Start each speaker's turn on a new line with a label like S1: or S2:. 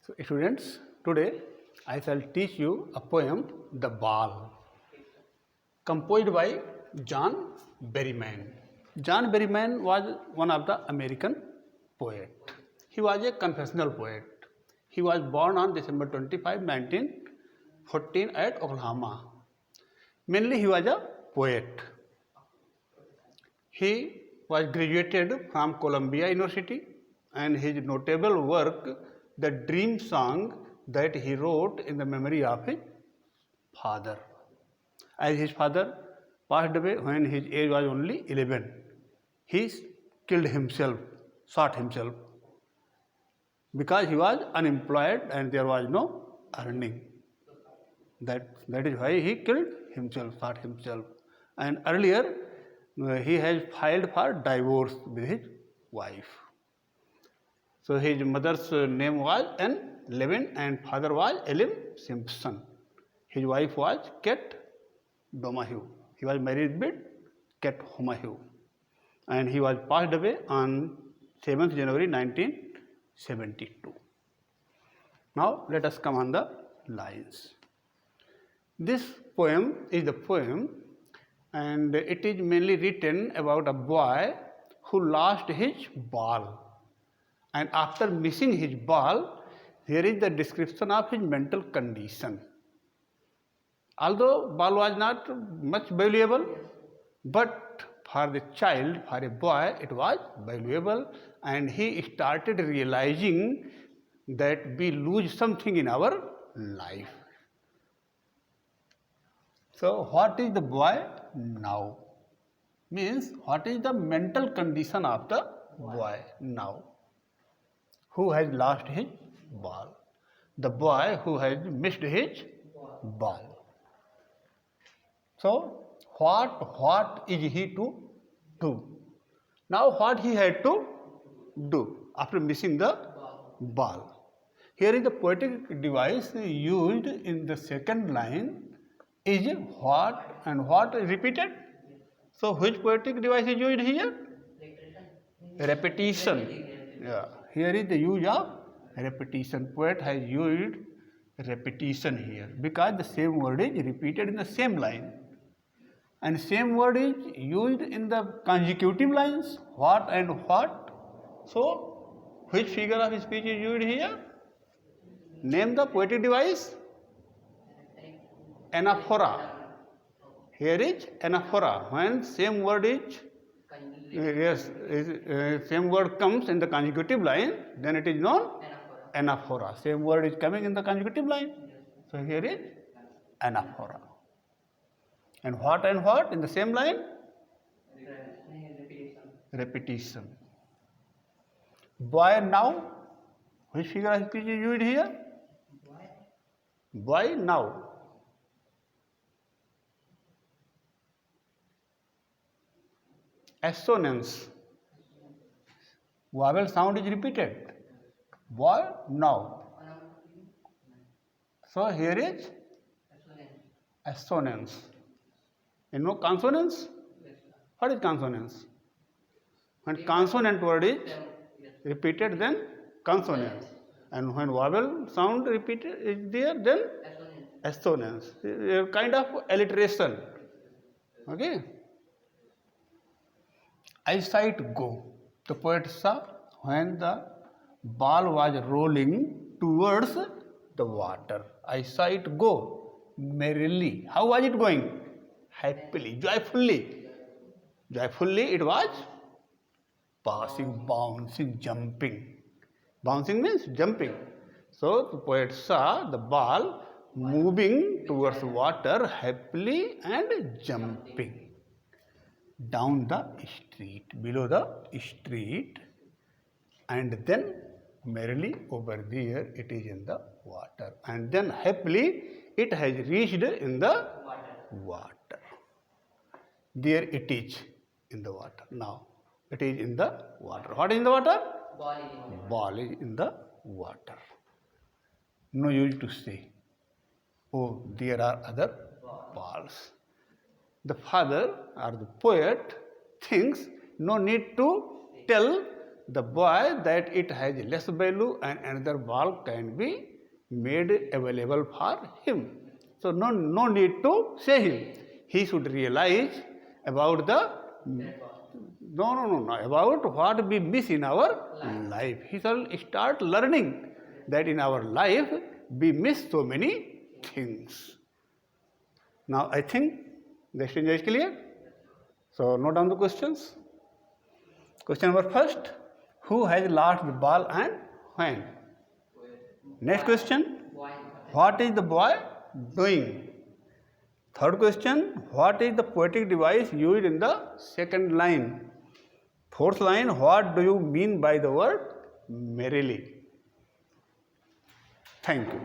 S1: So, students, today I shall teach you a poem, The Ball, composed by John Berryman. John Berryman was one of the American poet. He was a confessional poet. He was born on December 25, 1914 at Oklahoma. Mainly he was a poet. He was graduated from Columbia University, and his notable work, the dream song that he wrote in the memory of his father. As his father passed away when his age was only 11, he killed himself, shot himself, because he was unemployed and there was no earning. That is why he killed himself, shot himself. And earlier, he has filed for divorce with his wife. So his mother's name was Anne Levin and father was Elim Simpson. His wife was Kate Donahue. He was married with Kate Donahue, and he was passed away on 7th January 1972. Now let us come on the lines. This poem is the poem, and it is mainly written about a boy who lost his ball. And after missing his ball, here is the description of his mental condition. Although ball was not much valuable, but for the child, for a boy, it was valuable, and he started realizing that we lose something in our life. So, what is the boy now? Means, what is the mental condition of the boy now, who has lost his ball? The boy who has missed his ball. So, what is he to do? Now, what he had to do after missing the ball? Here is the poetic device used in the second line. Is what and what is repeated? So, which poetic device is used here? Repetition. Yeah. Here is the use of repetition. Poet has used repetition here because the same word is repeated in the same line. And same word is used in the consecutive lines, what and what. So, which figure of speech is used here? Name the poetic device. Anaphora. Here is anaphora. When same word is same word comes in the consecutive line, then it is known anaphora. Same word is coming in the consecutive line. So here is anaphora. And what in the same line? Repetition. Boy now. Which figure of speech is used here? Boy now. Assonance. Vowel sound is repeated. Boy now. So here is assonance. You know consonance? What is consonance? When consonant word is repeated, then consonance. And when vowel sound repeated is there, then assonance. A kind of alliteration. Okay. I saw it go. The poet saw when the ball was rolling towards the water. I saw it go merrily. How was it going? Happily, joyfully. Joyfully it was passing, bouncing, jumping. Bouncing means jumping. So the poet saw the ball moving towards water happily and jumping. Down the street, below the street, and then merrily over there it is in the water, and then happily it has reached in the water. There it is in the water. Now it is in the water. What is in the water? Ball is in the water. No use to say, oh, there are other balls. The father or the poet thinks no need to tell the boy that it has less value and another ball can be made available for him. So no need to say him. He should realize about the about what we miss in our life. He shall start learning that in our life we miss so many things. Now I think the exchange is clear. So note down the questions. Question number first, who has lost the ball and when? Next question, what is the boy doing? Third question, what is the poetic device used in the second line? Fourth line, what do you mean by the word merrily? Thank you.